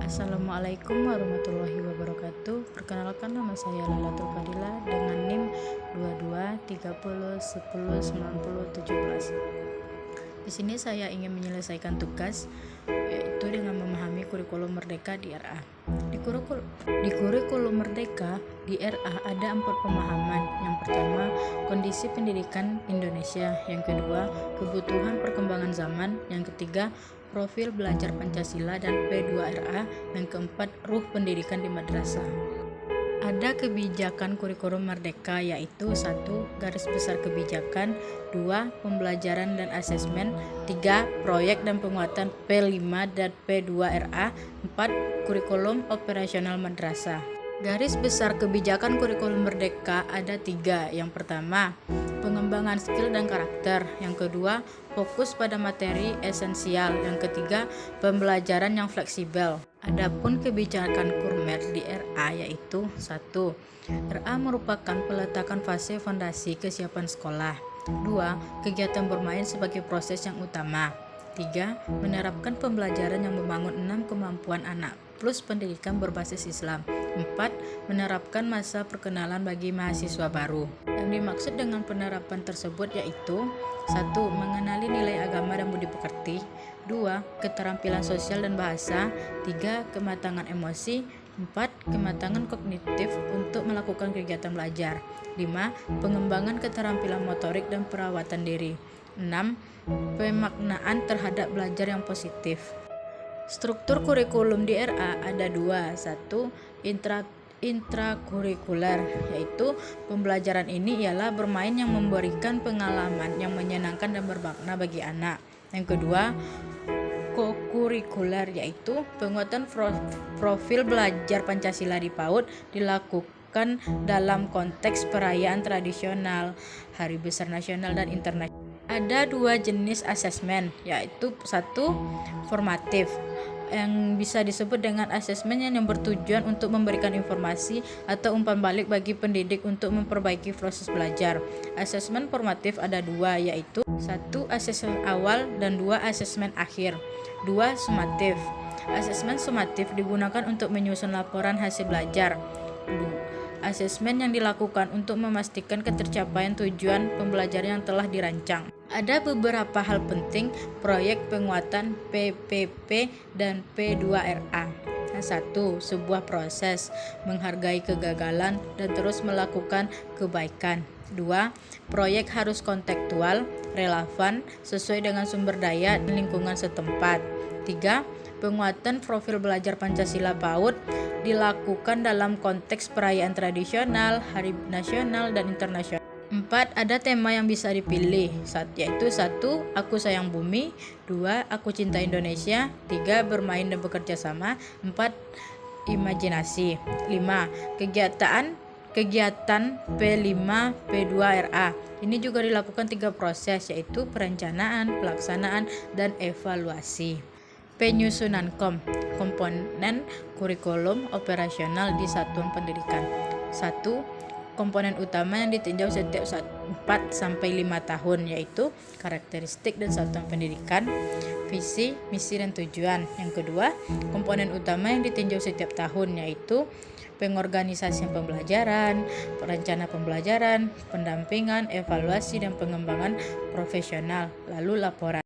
Assalamualaikum warahmatullahi wabarakatuh. Perkenalkan, nama saya Lailatul Fadila dengan NIM 2230109017. Di sini saya ingin menyelesaikan tugas, yaitu dengan memahami kurikulum Merdeka di RA. Di kurikulum Merdeka di RA ada 4 pemahaman. Yang pertama, kondisi pendidikan Indonesia. Yang kedua, kebutuhan perkembangan zaman. Yang ketiga, profil belajar Pancasila dan P2RA. Yang keempat, ruh pendidikan di madrasah. Ada kebijakan kurikulum Merdeka, yaitu 1. Garis besar kebijakan, 2. Pembelajaran dan asesmen, 3. Proyek dan penguatan P5 dan P2RA, 4. Kurikulum operasional madrasah. Garis besar kebijakan kurikulum Merdeka ada 3. Yang pertama, pengembangan skill dan karakter. Yang kedua, fokus pada materi esensial. Yang ketiga, pembelajaran yang fleksibel. Adapun kebijakan Kurmer di RA yaitu 1. RA merupakan peletakan fase fondasi kesiapan sekolah. 2. Kegiatan bermain sebagai proses yang utama. 3. Menerapkan pembelajaran yang membangun 6 kemampuan anak plus pendidikan berbasis Islam. 4. Menerapkan masa perkenalan bagi mahasiswa baru. Yang dimaksud dengan penerapan tersebut yaitu 1. Mengenali nilai agama dan budi pekerti. 2. Keterampilan sosial dan bahasa. 3. Kematangan emosi. 4. Kematangan kognitif untuk melakukan kegiatan belajar. 5. Pengembangan keterampilan motorik dan perawatan diri. 6. Pemaknaan terhadap belajar yang positif. Struktur kurikulum di RA ada 2. 1. Intrakurikuler, yaitu pembelajaran ini ialah bermain yang memberikan pengalaman yang menyenangkan dan bermakna bagi anak. Yang kedua, kokurikuler, yaitu penguatan profil belajar Pancasila di PAUD dilakukan dalam konteks perayaan tradisional, hari besar nasional dan internasional. Ada 2 jenis asesmen, yaitu 1. Formatif, yang bisa disebut dengan asesmen yang bertujuan untuk memberikan informasi atau umpan balik bagi pendidik untuk memperbaiki proses belajar. Asesmen formatif ada 2, yaitu 1. Asesmen awal dan 2. Asesmen akhir. 2. Sumatif. Asesmen sumatif digunakan untuk menyusun laporan hasil belajar. Asesmen yang dilakukan untuk memastikan ketercapaian tujuan pembelajaran yang telah dirancang. Ada beberapa hal penting proyek penguatan PPP dan P2RA. 1. Sebuah proses, menghargai kegagalan dan terus melakukan kebaikan. 2. Proyek harus kontekstual, relevan, sesuai dengan sumber daya dan lingkungan setempat. 3. Penguatan profil belajar Pancasila PAUD dilakukan dalam konteks perayaan tradisional, hari nasional dan internasional. 4. Ada tema yang bisa dipilih, yaitu 1. Aku sayang bumi. 2. Aku cinta Indonesia. 3. Bermain dan bekerja sama. 4. Imajinasi. 5. Kegiatan P5 P2RA. Ini juga dilakukan 3 proses, yaitu perencanaan, pelaksanaan, dan evaluasi. Penyusunan komponen kurikulum operasional di satuan pendidikan. 1. Komponen utama yang ditinjau setiap 4-5 tahun, yaitu karakteristik dan satuan pendidikan, visi, misi, dan tujuan. Yang kedua, komponen utama yang ditinjau setiap tahun, yaitu pengorganisasian pembelajaran, rencana pembelajaran, pendampingan, evaluasi, dan pengembangan profesional, lalu laporan.